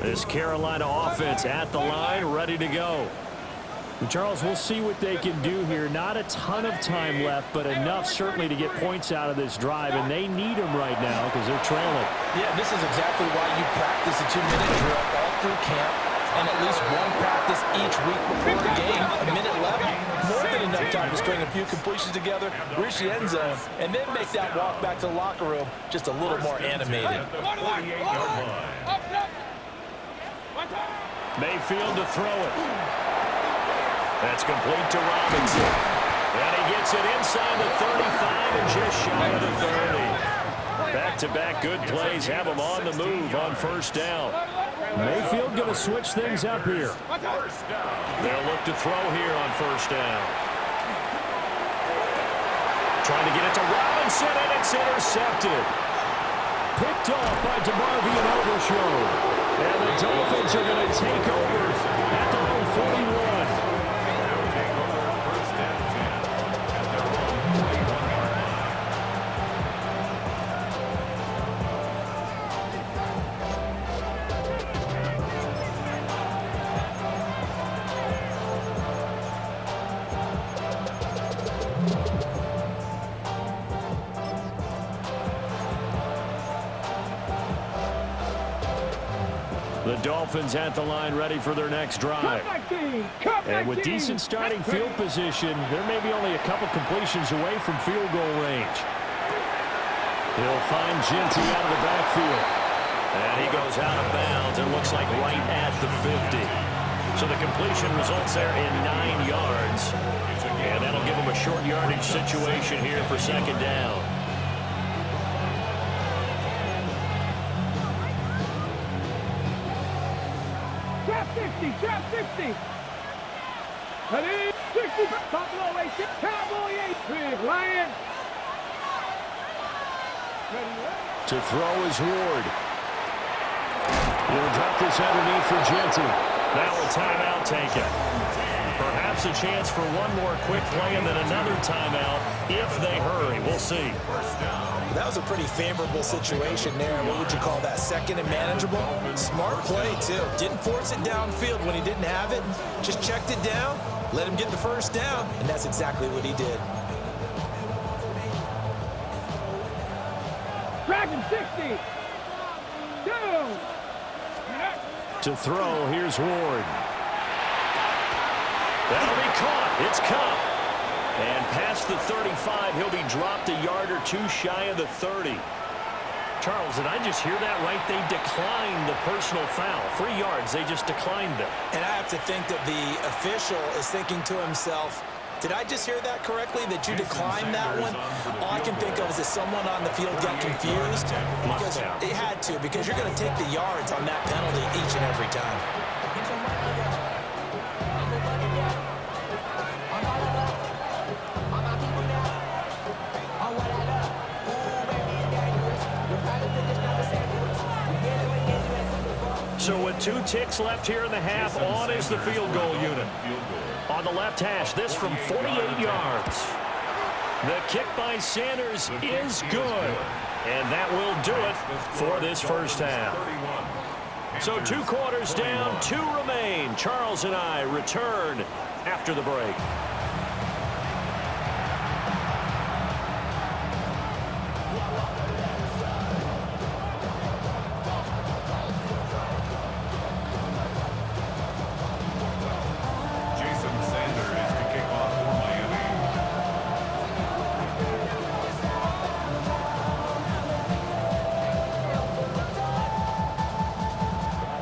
This Carolina offense at the line, ready to go. And Charles, we'll see what they can do here. Not a ton of time left, but enough certainly to get points out of this drive, and they need them right now because they're trailing. Yeah, this is exactly why you practice a 2-minute drill all through camp and at least one practice each week before a game. A minute left, more than enough time to string a few completions together, reach the end zone, and then make that walk back to the locker room just a little more animated. Mayfield to throw it. That's complete to Robinson. And he gets it inside the 35 and just shy of the 30. Back-to-back good plays have him on the move on first down. Mayfield going to switch things up here. They'll look to throw here on first down. Trying to get it to Robinson, and it's intercepted. Picked off by DeMarvin and Overshow. And the Dolphins are going to take over at their own 41. The Dolphins at the line ready for their next drive. And with decent starting field position, there may be only a couple completions away from field goal range. He'll find Ginty out of the backfield. And he goes out of bounds. It looks like right at the 50. So the completion results there in 9 yards. And that'll give him a short yardage situation here for second down. Trap 60. Ready? 60. Buffalo 8. Cowboy 8. Lion. To throw is Ward. He'll drop this underneath for Ginty. Now a timeout taken. Perhaps a chance for one more quick play and then another timeout if they hurry. We'll see. That was a pretty favorable situation there. What would you call that? Second and manageable? Smart play, too. Didn't force it downfield when he didn't have it. Just checked it down, let him get the first down, and that's exactly what he did. Dragon 60. 2. To throw, here's Ward. That'll be caught. It's Cup. And past the 35, he'll be dropped a yard or two shy of the 30. Charles, did I just hear that right? They declined the personal foul. 3 yards, they just declined them. And I have to think that the official is thinking to himself, did I just hear that correctly, that you declined that one? All I can think of is that someone on the field got confused. Because it had to, because you're going to take the yards on that penalty each and every time. So with 2 ticks left here in the half, on is the field goal unit. On the left hash, this from 48 yards. The kick by Sanders is good. And that will do it for this first half. So 2 quarters down, 2 remain. Charles and I return after the break.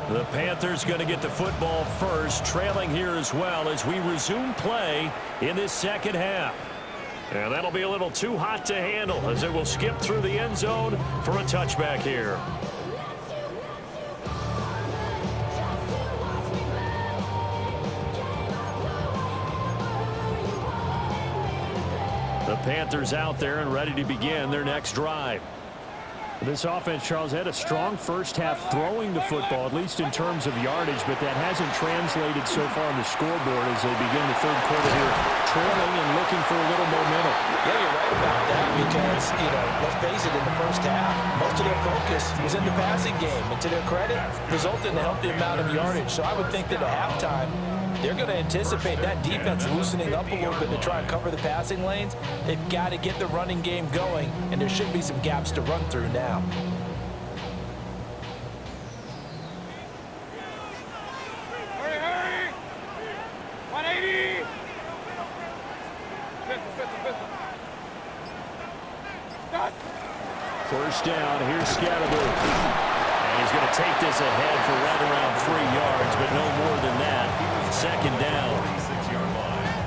The Panthers going to get the football first, trailing here as well as we resume play in this second half. And that'll be a little too hot to handle as it will skip through the end zone for a touchback here. The Panthers out there and ready to begin their next drive. This offense, Charles, had a strong first half throwing the football, at least in terms of yardage, but that hasn't translated so far on the scoreboard as they begin the third quarter here, trailing and looking for a little momentum. Yeah, you're right about that because, let's face it, in the first half, most of their focus was in the passing game, and to their credit, resulted in a healthy amount of yardage. So I would think that at halftime, they're going to anticipate that defense loosening up a little bit to try and cover the passing lanes. They've got to get the running game going, and there should be some gaps to run through now. Hurry, hurry! 180! Pistol. Stop! First down, here's Scatterby. And he's going to take this ahead for right around 3 yards, but no more than that. Second down.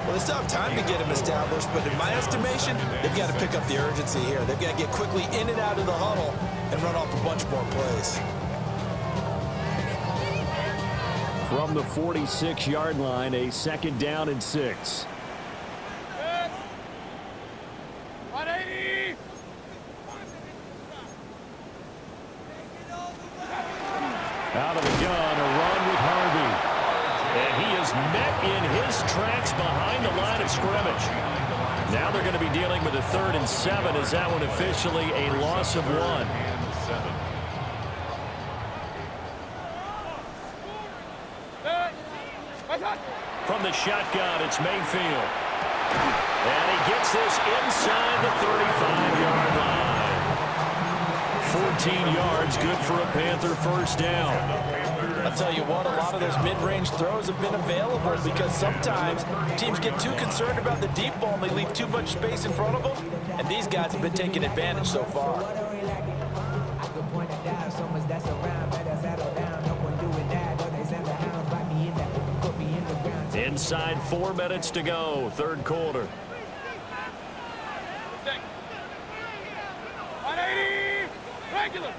Well, they still have time to get him established, but in my estimation, they've got to pick up the urgency here. They've got to get quickly in and out of the huddle and run off a bunch more plays. From the 46-yard line, a second down and 6. 180! Out of the gun, a run with Harvey. And he is met in his tracks behind the line of scrimmage. Now they're going to be dealing with a 3rd and 7 as that one officially a loss of 1. From the shotgun, it's Mayfield. And he gets this inside the 35-yard line. 14 yards, good for a Panther first down. I'll tell you what, a lot of those mid-range throws have been available because sometimes teams get too concerned about the deep ball and they leave too much space in front of them, and these guys have been taking advantage so far. Inside 4 minutes to go, third quarter. 180! Regular!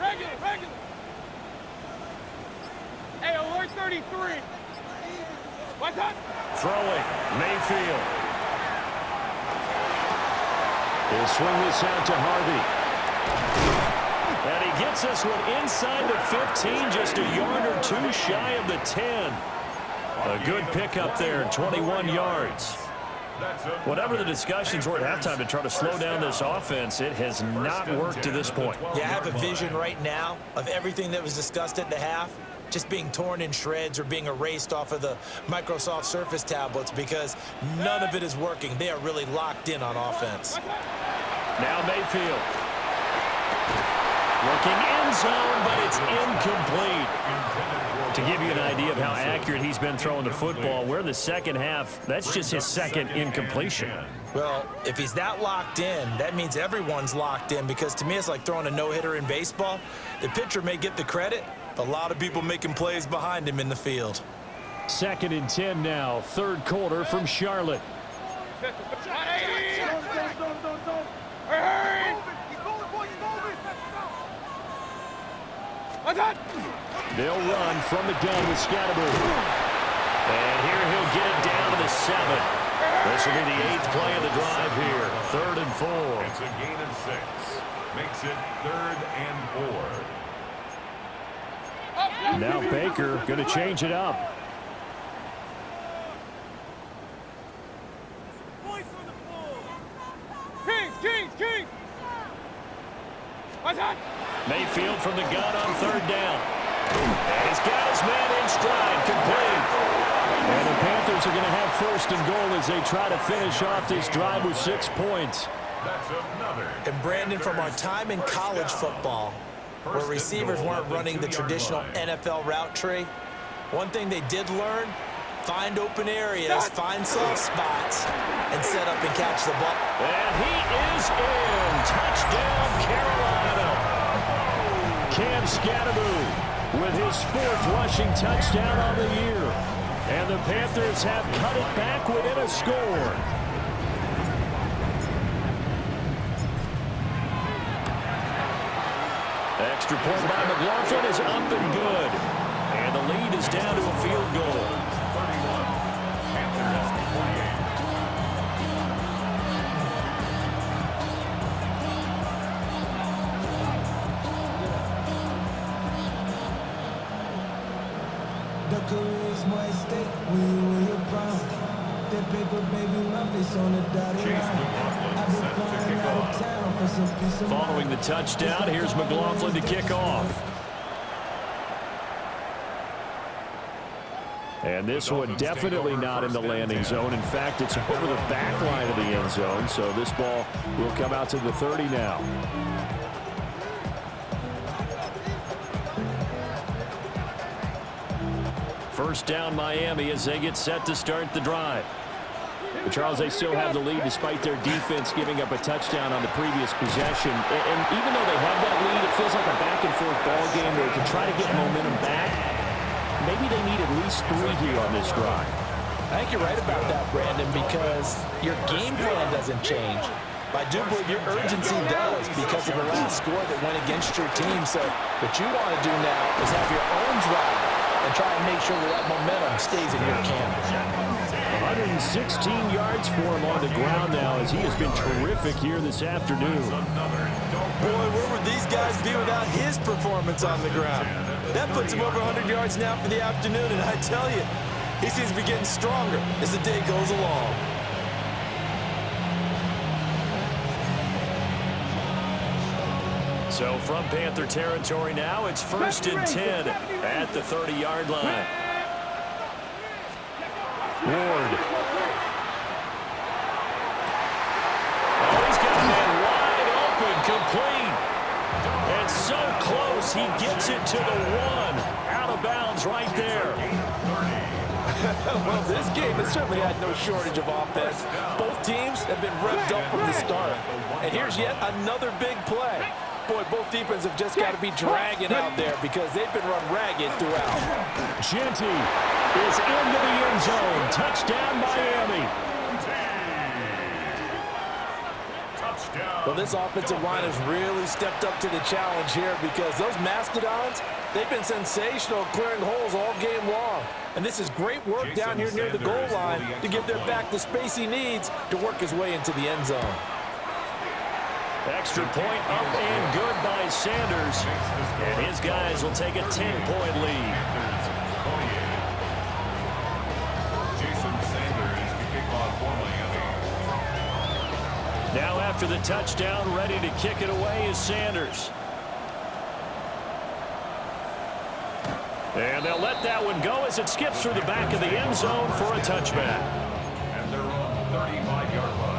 Hey, alert 33! What's that? Throwing, Mayfield. He'll swing this out to Harvey. And he gets this one inside the 15, just a yard or 2 shy of the 10. A good pickup there, 21 yards. Whatever the discussions were at halftime to try to slow down this offense, it has not worked to this point. Yeah, I have a vision right now of everything that was discussed at the half just being torn in shreds or being erased off of the Microsoft Surface tablets because none of it is working. They are really locked in on offense. Now Mayfield. Looking end zone, but it's incomplete. To give you an idea of how accurate he's been throwing the football, we're in the second half. That's just his second incompletion. Well, if he's that locked in, that means everyone's locked in because to me it's like throwing a no-hitter in baseball. The pitcher may get the credit, but a lot of people making plays behind him in the field. 2nd and 10 now, third quarter from Charlotte. 180! Hurry! What's that? They'll run from the gun with Scatterby. And here he'll get it down to the 7. This will be the 8th play of the drive here. 3rd and 4. It's a gain of 6. Makes it 3rd and 4. Now Baker going to change it up. Kings! What's that? Mayfield from the gun on 3rd down. And he's got his man in stride, complete. And the Panthers are going to have 1st and goal as they try to finish off this drive with 6 points. That's another. And Brandon, from our time in college football, where receivers weren't running the traditional NFL route tree, one thing they did learn, find open areas, find soft spots, and set up and catch the ball. And he is in. Touchdown, Carolina. Cam Scatterby with his 4th rushing touchdown on the year. And the Panthers have cut it back within a score. Extra point by McLaughlin is up and good. And the lead is down to a field goal. 31. Panthers 28. The career's more at stake when you're proud. That paper, baby, my face on the dotted line. I've been flying out of town for some peace of mind. Following the touchdown, here's McLaughlin to kick off. And this one definitely not in the landing zone. In fact, it's over the back line of the end zone. So this ball will come out to the 30 now. First down Miami as they get set to start the drive. But Charles, they still have the lead despite their defense giving up a touchdown on the previous possession. And even though they have that lead, it feels like a back-and-forth ball game where they can try to get momentum back. Maybe they need at least 3 here on this drive. I think you're right about that, Brandon, because your game plan doesn't change. But I do believe your urgency does because of the last score that went against your team. So what you want to do now is have your own drive and try and make sure that that momentum stays in your camp. 116 yards for him on the ground now as he has been terrific here this afternoon. Boy, where would these guys be without his performance on the ground? That puts him over 100 yards now for the afternoon, and I tell you, he seems to be getting stronger as the day goes along. So from Panther territory now, it's 1st and 10 at the 30-yard line. Ward. Oh, he's got that wide open, complete. And so close, he gets it to the 1. Out of bounds right there. Well, this game has certainly had no shortage of offense. Both teams have been revved up from the start. And here's yet another big play. Boy, both defenses have just got to be dragging out there because they've been run ragged throughout. Genty is into the end zone. Touchdown, Miami. Well, this offensive line has really stepped up to the challenge here because those Mastodons, they've been sensational clearing holes all game long. And this is great work down here near the goal line to give their back the space he needs to work his way into the end zone. Extra point up and good by Sanders. And his guys will take a 10-point lead. Now after the touchdown, ready to kick it away is Sanders. And they'll let that one go as it skips through the back of the end zone for a touchback. And they're on the 35-yard line.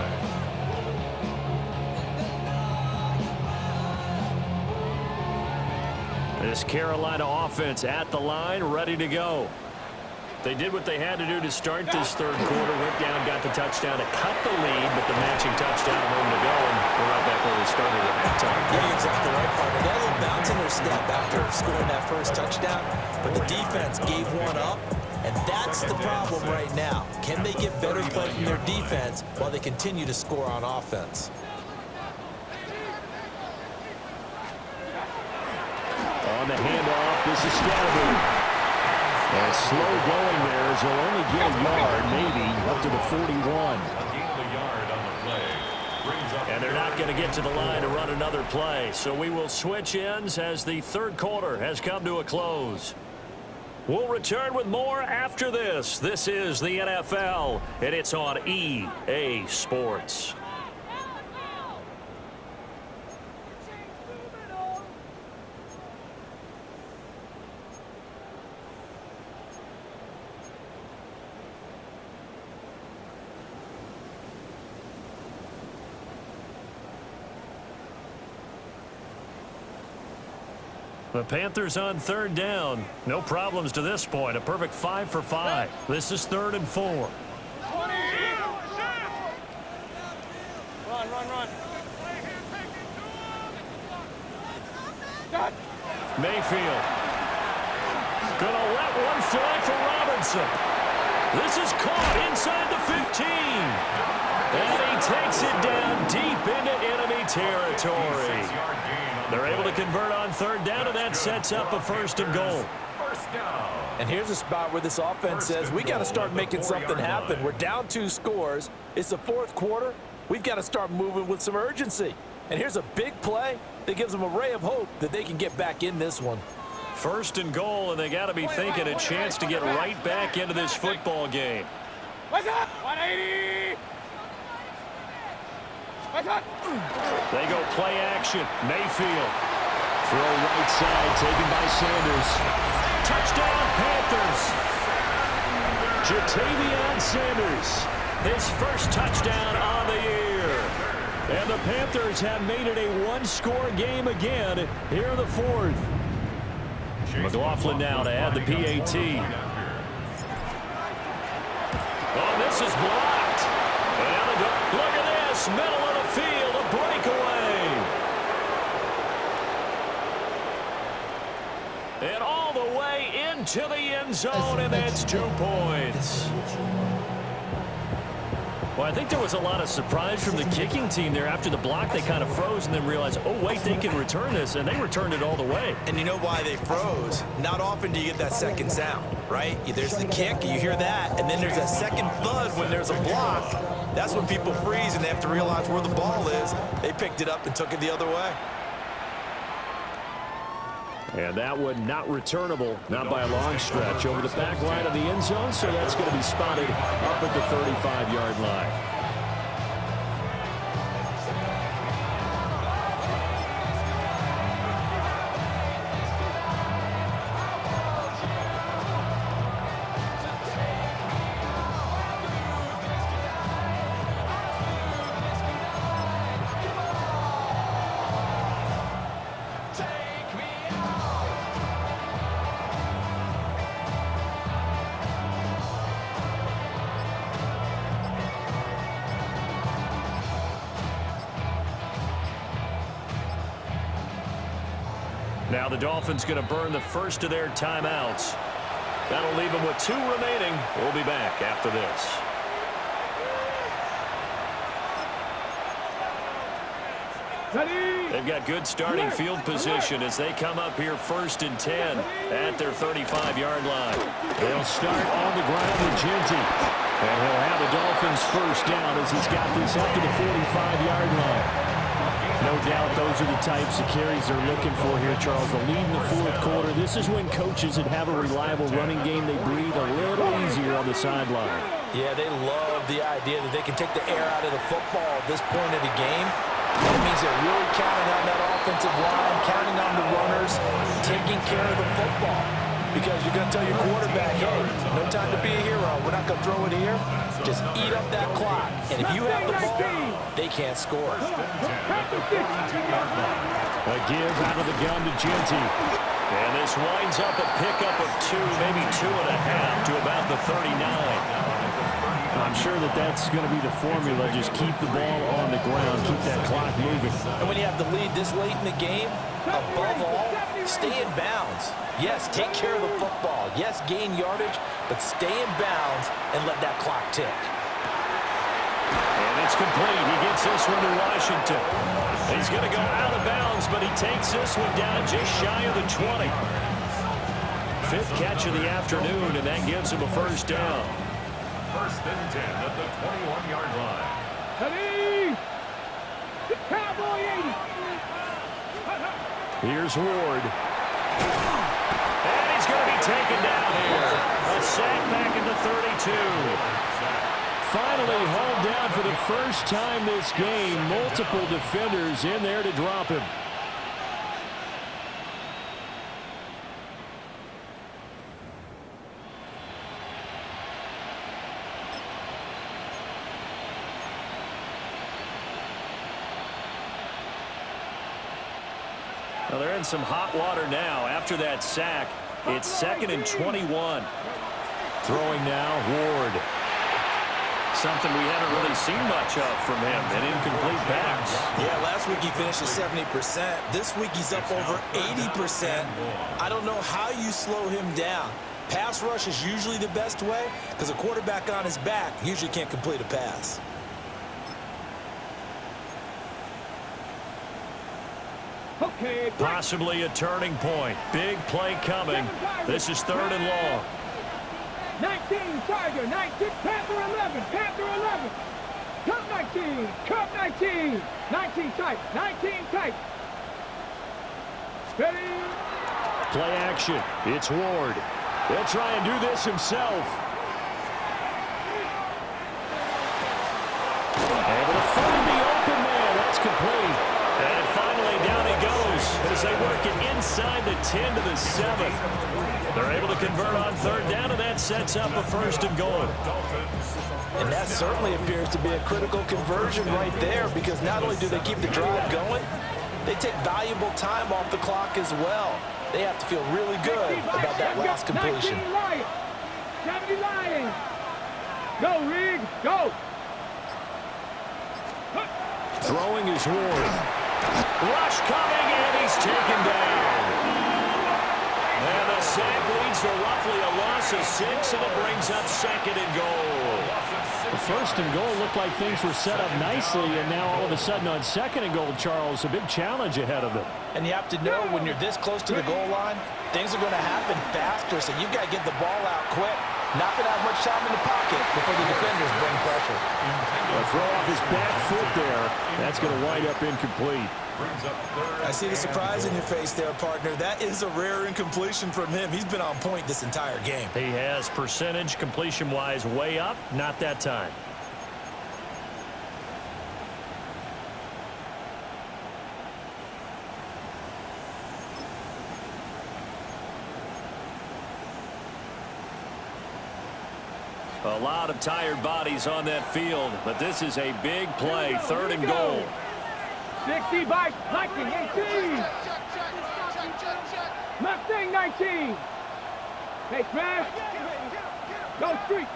This Carolina offense at the line, ready to go. They did what they had to do to start this third quarter. Went down, got the touchdown to cut the lead, but the matching touchdown a moment ago, and we're right back where we started at halftime. Yeah, you're exactly right, partner. They had a little bounce in their step after scoring that first touchdown, but the defense gave one up, and that's the problem right now. Can they get better play from their defense while they continue to score on offense? On the handoff, this is Scatterby. And slow going there as they'll only get a yard, maybe, up to the 41. And they're not going to get to the line to run another play. So we will switch ends as the third quarter has come to a close. We'll return with more after this. This is the NFL, and it's on EA Sports. The Panthers on third down. No problems to this point. A perfect 5 for 5. This is 3rd and 4. Run. Mayfield. Gonna let one fly for Robinson. This is caught inside the 15. And he takes it down deep into enemy territory. They're able to convert on third down, and that sets up a 1st and goal. And here's a spot where this offense says, we got to start making something happen. We're down 2 scores. It's the 4th quarter. We've got to start moving with some urgency. And here's a big play that gives them a ray of hope that they can get back in this one. First and goal, and they got to be thinking a chance to get right back into this football game. What's up? 180. What's up? They go play action. Mayfield. Throw right side, taken by Sanders. Touchdown, Panthers. Jatavion Sanders. His first touchdown on the year. And the Panthers have made it a one-score game again here in the fourth. McLaughlin now to add the PAT. Oh, this is blocked. And look at this, middle of the field, a breakaway. And all the way into the end zone, and that's 2 points. Well, I think there was a lot of surprise from the kicking team there. After the block, they kind of froze and then realized, oh, wait, they can return this, and they returned it all the way. And you know why they froze? Not often do you get that second sound, right? There's the kick, you hear that, and then there's that second thud when there's a block. That's when people freeze and they have to realize where the ball is. They picked it up and took it the other way. And that one not returnable, not by a long stretch, over the back line of the end zone, so that's going to be spotted up at the 35-yard line. Now the Dolphins going to burn the first of their timeouts. That'll leave them with 2 remaining. We'll be back after this. They've got good starting field position as they come up here 1st and 10 at their 35-yard line. They'll start on the ground with Genty. And he'll have the Dolphins first down as he's got this up to the 45-yard line. No doubt those are the types of carries they're looking for here, Charles. The lead in the fourth quarter. This is when coaches that have a reliable running game, they breathe a little easier on the sideline. Yeah, they love the idea that they can take the air out of the football at this point of the game. That means they're really counting on that offensive line, counting on the runners, taking care of the football. Because you're going to tell your quarterback, hey, no time to be a hero. We're not going to throw it here. Just eat up that clock. And if you have the ball, they can't score. A give out of the gun to Genty. And this winds up a pickup of 2, maybe 2.5 to about the 39. I'm sure that that's going to be the formula. Just keep the ball on the ground. Keep that clock moving. And when you have the lead this late in the game, above all, stay in bounds. Yes, take care of the football. Yes, gain yardage, but stay in bounds and let that clock tick. And it's complete. He gets this one to Washington. He's going to go out of bounds, but he takes this one down just shy of the 20. 5th catch of the afternoon, and that gives him a first down. 1st and 10 at the 21-yard line. Ready? Cowboy 80. Here's Ward. And he's going to be taken down here. A sack back into 32. Finally hauled down for the first time this game. Multiple defenders in there to drop him. Well, they're in some hot water now. After that sack, it's 2nd and 21. Throwing now, Ward. Something we haven't really seen much of from him, an incomplete pass. Yeah, last week he finished at 70%. This week he's up over 80%. I don't know how you slow him down. Pass rush is usually the best way because a quarterback on his back usually can't complete a pass. Okay. Possibly a turning point. Big play coming. This is 3rd and long. 19, Tiger, 19, Panther 11, Panther 11. Cup 19, Cup 19. 19 tight, 19 tight. Ready? Play action. It's Ward. He'll try and do this himself. Able to find the open man. That's complete. And finally, down he goes as they work it inside the 10 to the 7. They're able to convert on third down, and that sets up a 1st and goal. And that certainly appears to be a critical conversion right there, because not only do they keep the drive going, they take valuable time off the clock as well. They have to feel really good about that last completion. 19 Lions. 70 Lions. Go, Riggs. Go. Throwing is Ward. Rush coming, and he's taken down. And the sack leads to roughly a loss of 6, and it brings up 2nd and goal. The 1st and goal looked like things were set up nicely, and now all of a sudden on 2nd and goal, Charles, a big challenge ahead of them. And you have to know when you're this close to the goal line, things are going to happen faster, so you've got to get the ball out quick. Not going to have much time in the pocket before the defenders bring pressure. A throw off his back foot there. That's going to wind up incomplete. I see the surprise in your face there, partner. That is a rare incompletion from him. He's been on point this entire game. He has percentage completion-wise way up, not that time. A lot of tired bodies on that field, but this is a big play, 3rd and goal. 60 by Viking 18. Mustang 19. Hey, Trash. Go street.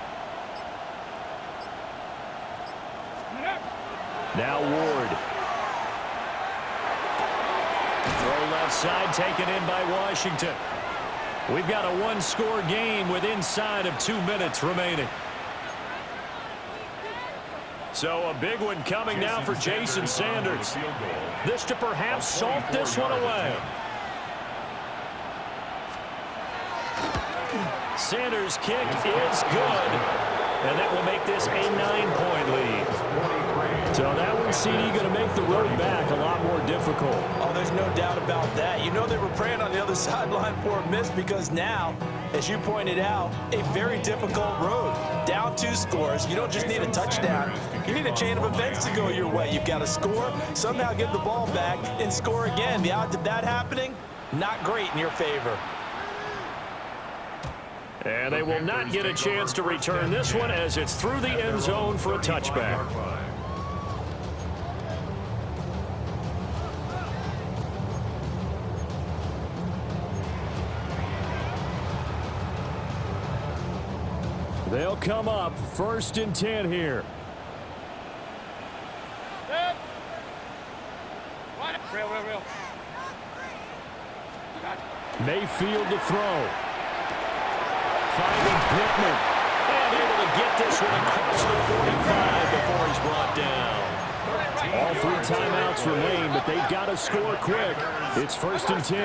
Now Ward. Throw left side taken in by Washington. We've got a 1-score game with inside of 2 minutes remaining. So a big one coming now for Jason Sanders. This to perhaps salt this one away. Sanders' kick is good, and that will make this a 9-point lead. So that one, CD, going to make the road back a lot more difficult. Oh, there's no doubt about that. You know they were praying on the other sideline for a miss, because now, as you pointed out, a very difficult road. Down 2 scores. You don't just need a touchdown. You need a chain of events to go your way. You've got to score, somehow get the ball back, and score again. The odds of that happening, not great in your favor. And they will not get a chance to return this one as it's through the end zone for a touchback. They'll come up 1st and 10 here. Real. Mayfield to throw. Finding Pittman. And able to get this one across the 45 before he's brought down. All 3 timeouts remain, but they've got to score quick. It's 1st and 10.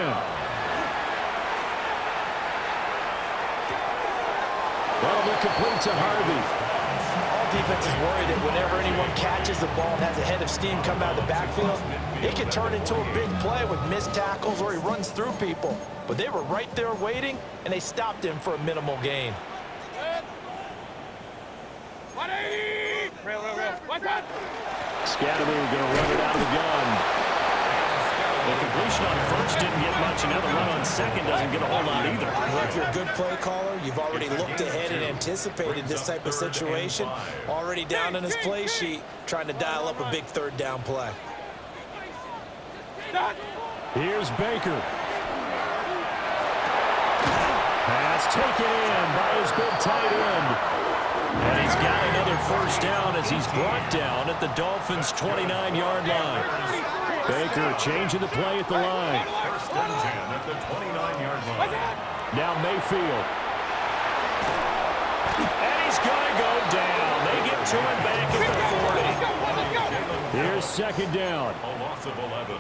That'll be complete to Harvey. All defense is worried that whenever anyone catches the ball and has a head of steam come out of the backfield, it can turn into a big play with missed tackles or he runs through people. But they were right there waiting, and they stopped him for a minimal gain. Real. What's that? Scatterman going to run it out of the gun. The completion on 1st didn't get much, and now the run on 2nd doesn't get a whole lot either. Well, if you're a good play caller, you've already looked ahead and anticipated this type of situation. Already down in his play sheet, trying to dial up a big 3rd down play. Here's Baker. Pass taken in by his big tight end. And he's got another 1st down as he's brought down at the Dolphins' 29-yard line. Baker changing the play at the line. 1st and 10 at the 29-yard line. Now Mayfield. And he's going to go down. They get to him back at the 40. Here's 2nd down. A loss of 11.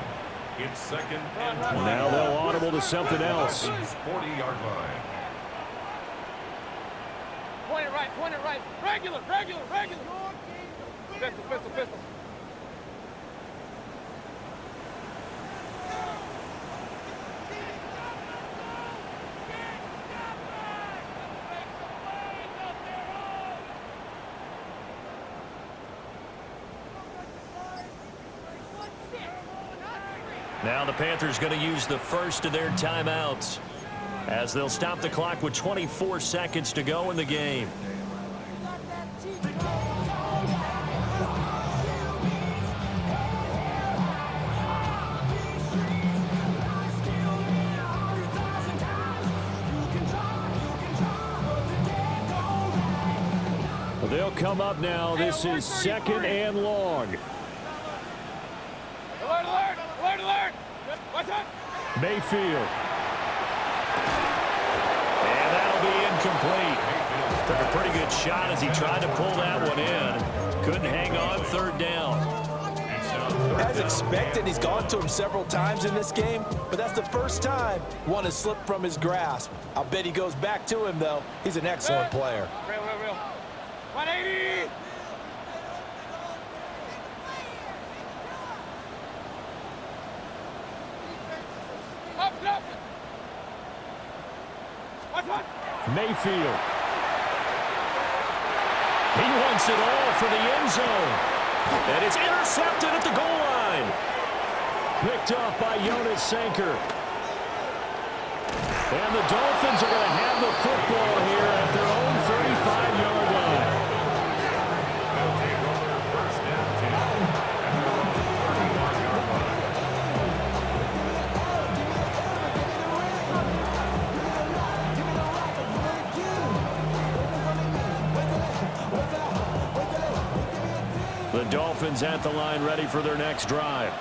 It's 2nd and 20. Now they'll audible to something else. 40-yard line. Point it right. Regular. Pistol. Now the Panthers going to use the first of their timeouts as they'll stop the clock with 24 seconds to go in the game. They'll come up now. This is second and long. Alert, alert, alert! What's up? Mayfield. And that'll be incomplete. Took a pretty good shot as he tried to pull that one in. Couldn't hang on third down. As expected, he's gone to him several times in this game, but that's the first time one has slipped from his grasp. I'll bet he goes back to him, though. He's an excellent player. Real. 180! Up! What? Mayfield. He wants it all for the end zone. And it's intercepted at the goal line. Picked up by Jonas Sanker. And the Dolphins are going to have the football here at their own 35-yard line. The Dolphins at the line ready for their next drive.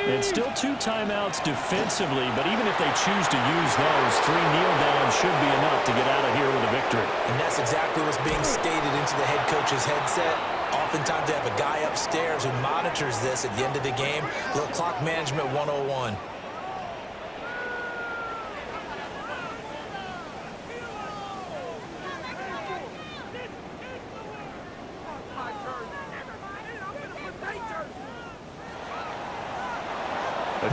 And still 2 timeouts defensively, but even if they choose to use those, 3 kneel downs should be enough to get out of here with a victory. And that's exactly what's being stated into the head coach's headset. Oftentimes they have a guy upstairs who monitors this at the end of the game. A little clock management 101.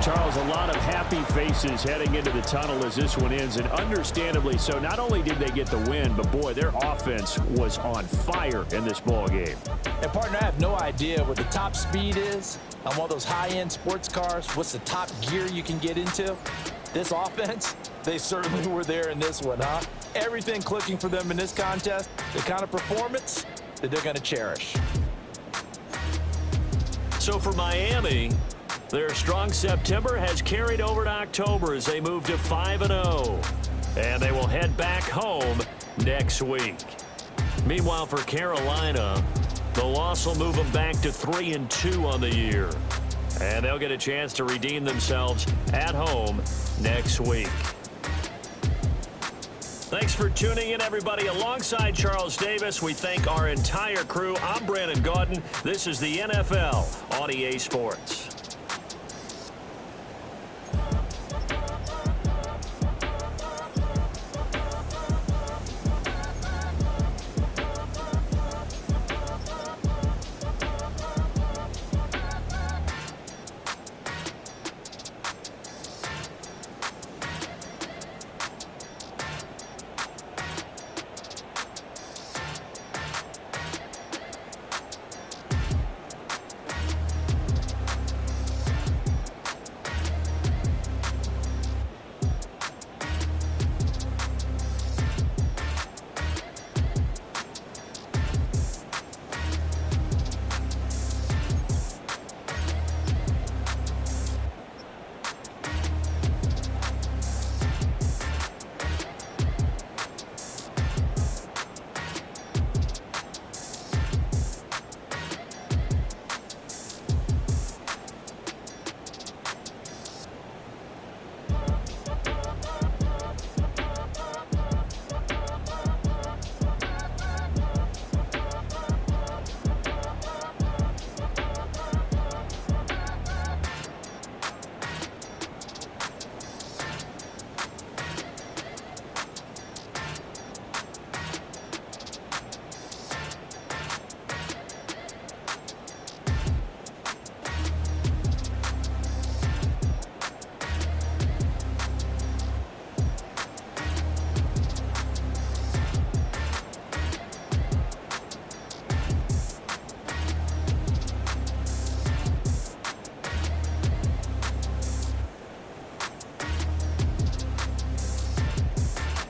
Charles, a lot of happy faces heading into the tunnel as this one ends, and understandably so. Not only did they get the win, but boy, their offense was on fire in this ball game. And partner, I have no idea what the top speed is on one of those high-end sports cars. What's the top gear you can get into? This offense, they certainly were there in this one, huh? Everything clicking for them in this contest, the kind of performance that they're going to cherish. So for Miami, their strong September has carried over to October as they move to 5-0. And they will head back home next week. Meanwhile, for Carolina, the loss will move them back to 3-2 on the year. And they'll get a chance to redeem themselves at home next week. Thanks for tuning in, everybody. Alongside Charles Davis, we thank our entire crew. I'm Brandon Gaudin. This is the NFL on EA Sports.